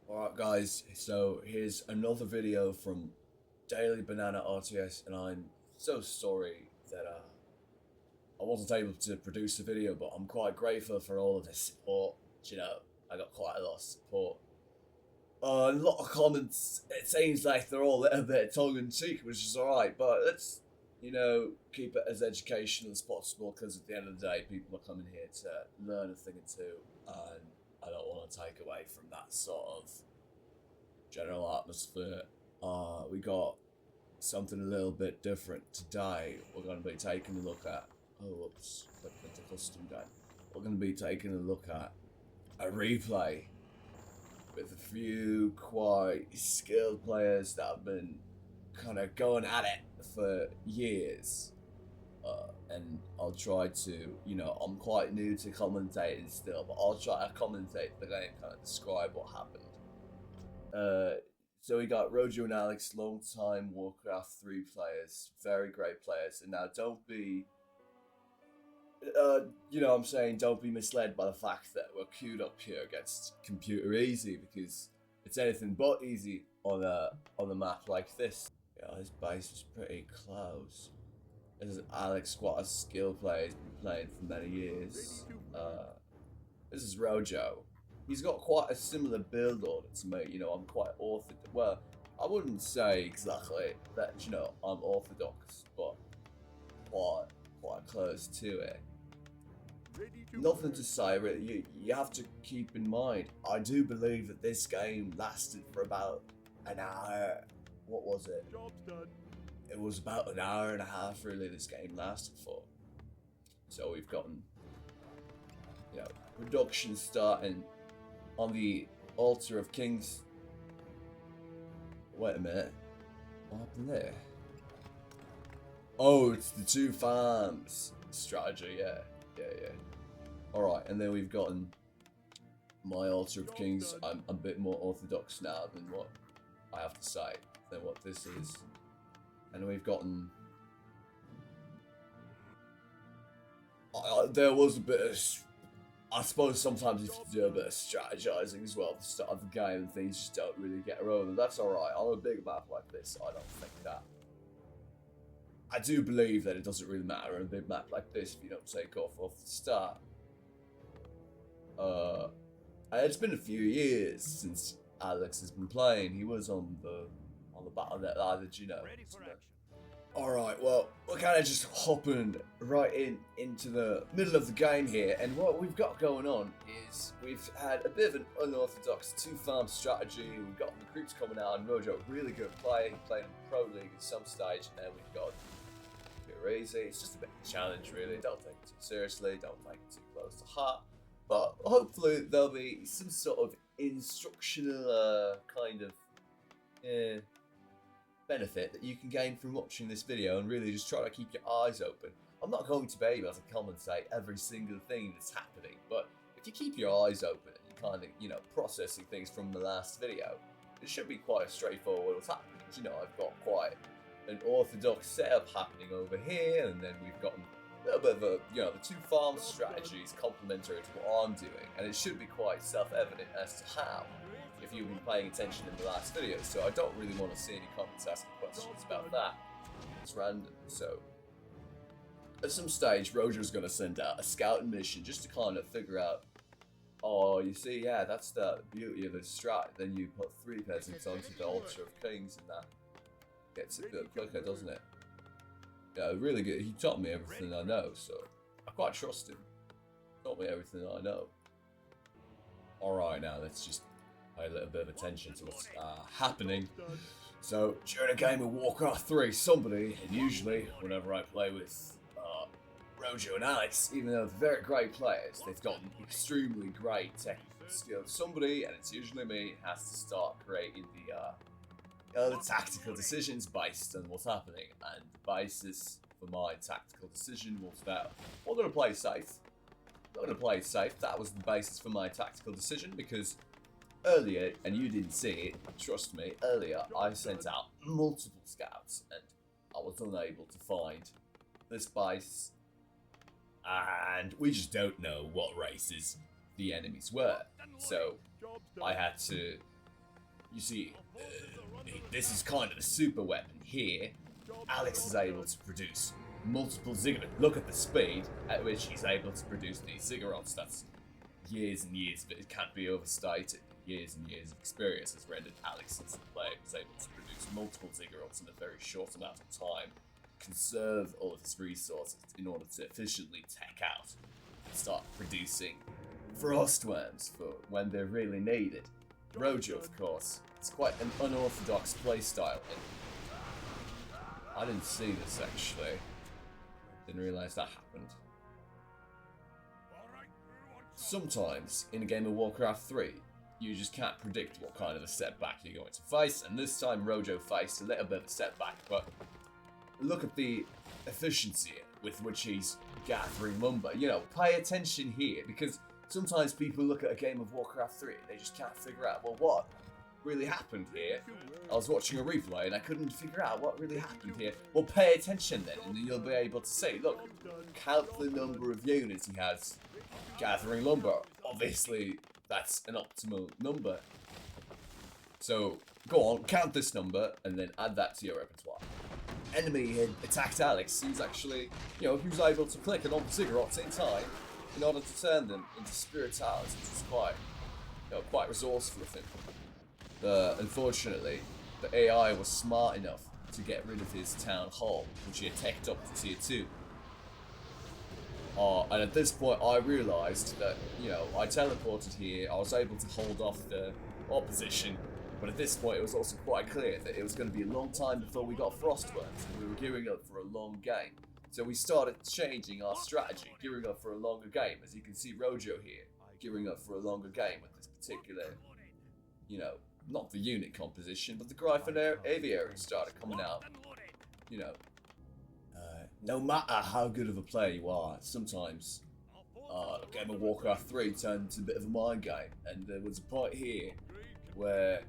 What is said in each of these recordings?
Alright guys, so here's another video from Daily Banana RTS, and I'm so sorry that I wasn't able to produce a video, but I'm quite grateful for all of the support. I got quite a lot of support. A lot of comments, it seems like they're all a little bit tongue-in-cheek, which is alright, but let's, keep it as educational as possible, because at the end of the day, people are coming here to learn a thing or two, and I don't want to take away from that sort of general atmosphere. We got something a little bit different today. We're going to be taking a look at, the custom game. We're going to be taking a look at a replay with a few quite skilled players that have been kind of going at it for years. And I'll try to, I'm quite new to commentating still, but I'll try to commentate the game, kind of describe what happened. So we got Rojo and Alex, long-time Warcraft 3 players, very great players. And now don't be, don't be misled by the fact that we're queued up here against Computer Easy, because it's anything but easy on a map like this. Yeah, his base is pretty close. This is Alex, quite a skilled player. He's been playing for many years. This is Rojo. He's got quite a similar build order to me. I'm quite orthodox. Well, I wouldn't say exactly that, I'm orthodox, but quite close to it. Nothing to say, really. You have to keep in mind, I do believe that this game lasted for about an hour. What was it? Job's done. It was about an hour and a half, really, this game lasted for. So we've gotten, production starting on the Altar of Kings. Wait a minute. What happened there? Oh, it's the two farms strategy, yeah. Alright, and then we've gotten my Altar of Kings. I'm a bit more orthodox now than what I have to say, than what this is. And we've gotten... there was a bit of... I suppose sometimes you have to do a bit of strategizing as well at the start of the game, and things just don't really get rolling. That's alright. On a big map like this, I don't think that... I do believe that it doesn't really matter on a big map like this if you don't take off the start. It's been a few years since Alex has been playing. He was on the Battle.net ladder, Alright, well, we're kind of just hopping right into the middle of the game here, and what we've got going on is we've had a bit of an unorthodox two-farm strategy. We've got recruits coming out, and Rojo, really good player. He played in the Pro League at some stage, and then we've got Computer Easy. It's just a bit of a challenge, really. Don't take it too seriously, don't take it too close to heart, but hopefully there'll be some sort of instructional kind of benefit that you can gain from watching this video, and really just try to keep your eyes open. I'm not going to be able to commentate every single thing that's happening, but if you keep your eyes open and you kind of, processing things from the last video, it should be quite straightforward what's happening. I've got quite an orthodox setup happening over here, and then we've got a little bit of a, the two farm strategies complementary to what I'm doing, and it should be quite self-evident as to how, if you've been paying attention in the last video. So I don't really want to see any comments asking questions about that. It's random. So at some stage, Roger's going to send out a scouting mission just to kind of figure out, oh, you see, yeah, that's the beauty of a strat. Then you put 3 peasants onto the Altar of Kings, and that gets it a bit quicker, doesn't it? Yeah, really good. He taught me everything I know, so I quite trust him. Taught me everything I know. Alright, now let's just pay a little bit of attention to what's happening. So, during a game of Warcraft 3, somebody, and usually whenever I play with Rojo and Alex, even though they're very great players, they've got extremely great technical skills. Somebody, and it's usually me, has to start creating the tactical decisions based on what's happening. And the basis for my tactical decision was that we're going to play safe. We're going to play safe. That was the basis for my tactical decision, because earlier, and you didn't see it, trust me, earlier I sent out multiple scouts and I was unable to find this base, and we just don't know what races the enemies were, so I had to you see, this is kind of a super weapon here. Alex is able to produce multiple ziggurats. Look at the speed at which he's able to produce these ziggurats. That's years and years, but it can't be overstated. Years and years of experience has rendered Alex as a player was able to produce multiple ziggurats in a very short amount of time, conserve all of his resources in order to efficiently tech out and start producing frost worms for when they're really needed. Rojo, of course, it's quite an unorthodox playstyle. I didn't see this actually. Didn't realise that happened. Sometimes in a game of Warcraft 3, you just can't predict what kind of a setback you're going to face, and this time Rojo faced a little bit of a setback, but look at the efficiency with which he's gathering lumber. You know, pay attention here, because sometimes people look at a game of Warcraft 3 and they just can't figure out, well, what really happened here? I was watching a replay and I couldn't figure out what really happened here. Well, pay attention then, and you'll be able to see, look, count the number of units he has gathering lumber. Obviously, that's an optimal number. So, go on, count this number, and then add that to your repertoire. Enemy had attacked Alex. He was actually, he was able to click on all the ziggurats in time in order to turn them into spirit towers, which is quite resourceful of him. Unfortunately, the AI was smart enough to get rid of his town hall, which he had teched up to tier 2. And at this point, I realised that, I teleported here, I was able to hold off the opposition, but at this point, it was also quite clear that it was going to be a long time before we got frostworms, and we were gearing up for a long game. So we started changing our strategy, gearing up for a longer game. As you can see Rojo here, gearing up for a longer game with this particular, not the unit composition, but the Gryphon Aviary started coming out. No matter how good of a player you are, sometimes a game of Warcraft 3 turned into a bit of a mind game, and there was a point here where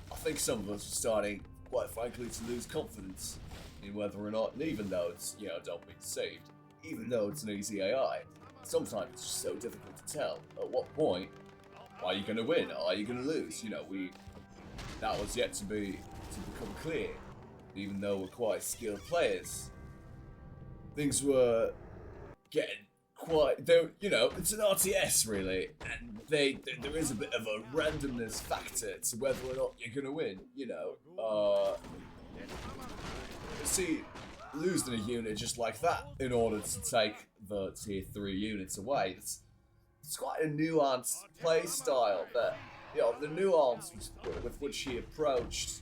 I think some of us were starting, quite frankly, to lose confidence in whether or not, and even though it's, don't be deceived, even though it's an easy AI, sometimes it's just so difficult to tell at what point are you going to win, or are you going to lose. That was yet to become clear. Even though we're quite skilled players, things were getting quite, it's an RTS really, and there is a bit of a randomness factor to whether or not you're going to win, see, losing a unit just like that in order to take the tier 3 units away, it's quite a nuanced play style that, the nuance with which he approached,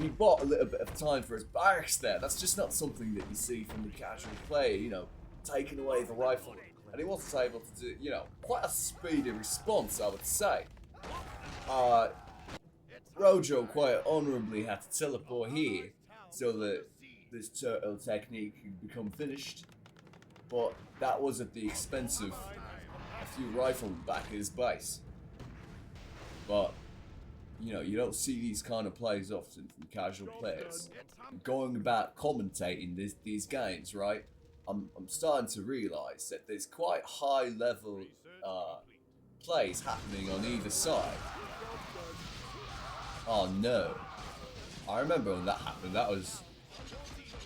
he bought a little bit of time for his barracks there. That's just not something that you see from the casual player, taking away the rifle. And he wasn't able to do, quite a speedy response, I would say. Rojo quite honourably had to teleport here so that this turtle technique could become finished. But that was at the expense of a few riflemen back at his base. But, you don't see these kind of plays often from casual players. Going about commentating these games, right? I'm starting to realise that there's quite high level plays happening on either side. Oh no. I remember when that happened, that was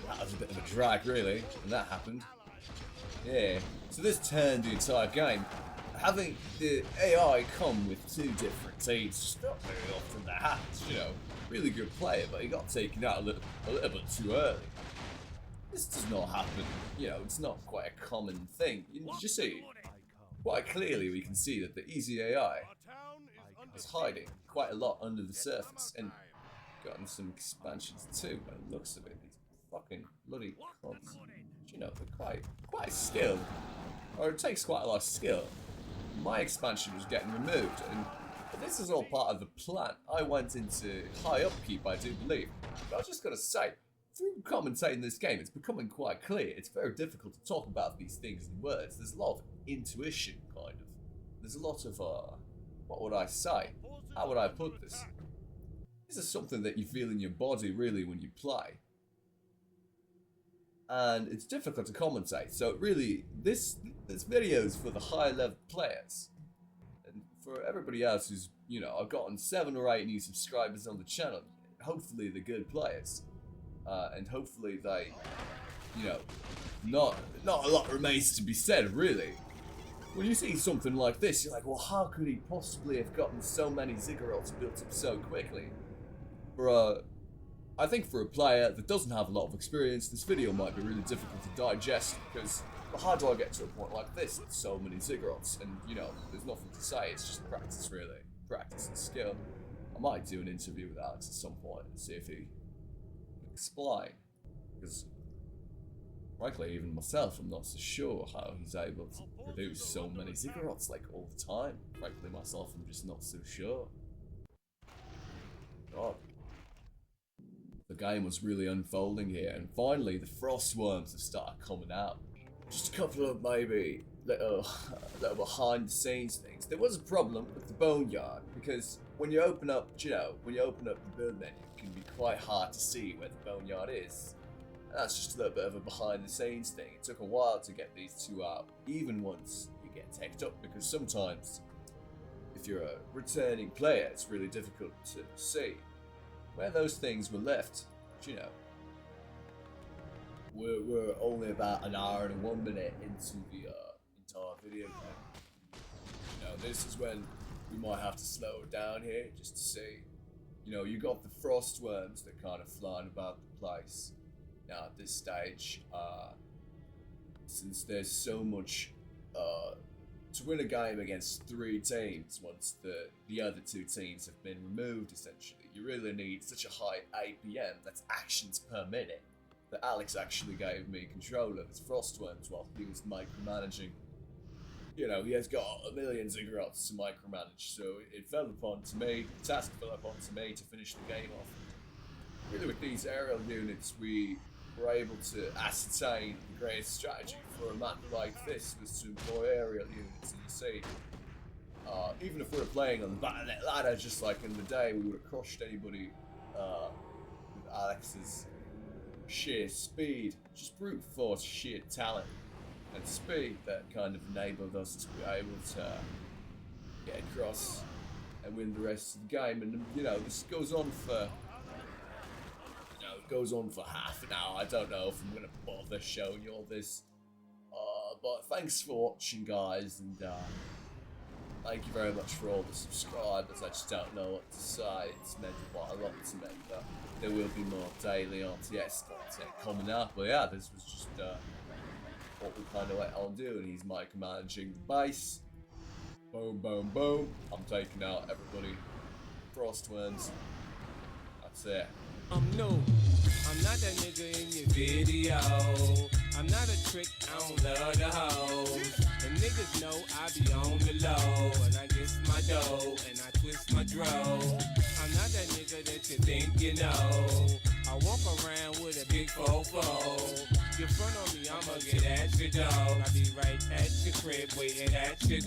a bit of a drag really, when that happened. Yeah, so this turned the entire game. Having the AI come with 2 different teams, just not very often that happens, Really good player, but he got taken out a little bit too early. This does not happen, it's not quite a common thing. You just see, quite clearly we can see that the easy AI is hiding quite a lot under the surface, and gotten some expansions too, by the looks of it. These fucking bloody clods. They're quite skilled, or it takes quite a lot of skill. My expansion was getting removed, and this is all part of the plan. I went into high upkeep, I do believe. But I was just gonna say, through commentating this game, it's becoming quite clear. It's very difficult to talk about these things in words. There's a lot of intuition, kind of. There's a lot of, what would I say? How would I put this? This is something that you feel in your body, really, when you play. And it's difficult to commentate, so really, this video is for the higher level players. And for everybody else who's, you know, I've gotten 7 or 8 new subscribers on the channel. Hopefully they're good players, and hopefully they, you know, not a lot remains to be said, really. When you see something like this, you're like, well, how could he possibly have gotten so many ziggurats built up so quickly? I think for a player that doesn't have a lot of experience, this video might be really difficult to digest, because how do I get to a point like this with so many ziggurats? And, you know, there's nothing to say, it's just practice, really. Practice and skill. I might do an interview with Alex at some point and see if he can explain, because frankly, even myself, I'm not so sure how he's able to produce so many ziggurats like all the time. Frankly, myself, I'm just not so sure. God. The game was really unfolding here, and finally the frost worms have started coming out. Just a couple of maybe little behind the scenes things. There was a problem with the boneyard, because when you open up, you know, when you open up the build menu, it can be quite hard to see where the boneyard is. And that's just a little bit of a behind the scenes thing. It took a while to get these two out, even once you get teched up, because sometimes if you're a returning player, it's really difficult to see where those things were left. But, you know, we're only about an hour and 1 minute into the entire video game. You know, this is when we might have to slow it down here just to see. You know, you got the frost worms that kind of flying about the place. Now at this stage, since there's so much to win a game against 3 teams once the other 2 teams have been removed, essentially, you really need such a high APM, that's actions per minute, that Alex actually gave me control of his frostworms while he was micromanaging. You know, he has got a million ziggurats to micromanage, so it fell upon to me, the task fell upon to me to finish the game off. Really, with these aerial units, we were able to ascertain the greatest strategy for a map like this was to employ aerial units. And you see, even if we were playing on the bayonet ladder, just like in the day, we would have crushed anybody with Alex's sheer speed, just brute force, sheer talent and speed that kind of enabled us to be able to get across and win the rest of the game. And you know, this goes on for half an hour. I don't know if I'm gonna bother showing you all this, but thanks for watching, guys, and thank you very much for all the subscribers. I just don't know what to say. It's meant quite a lot to me, but there will be more daily RTS content coming up. But yeah, this was just what we kind of went on doing. He's micromanaging the base. Boom, boom, boom. I'm taking out everybody. Frostworms. That's it. I'm new. I'm not that nigga in your video. I'm not a trick, I don't love the hoes. And niggas know I be on the low. And I get my dough, and I twist my dro. I'm not that nigga that you think you know. I walk around with a big fofo. You front on me, I'ma get at your dog. I be right at your crib waiting at your dog.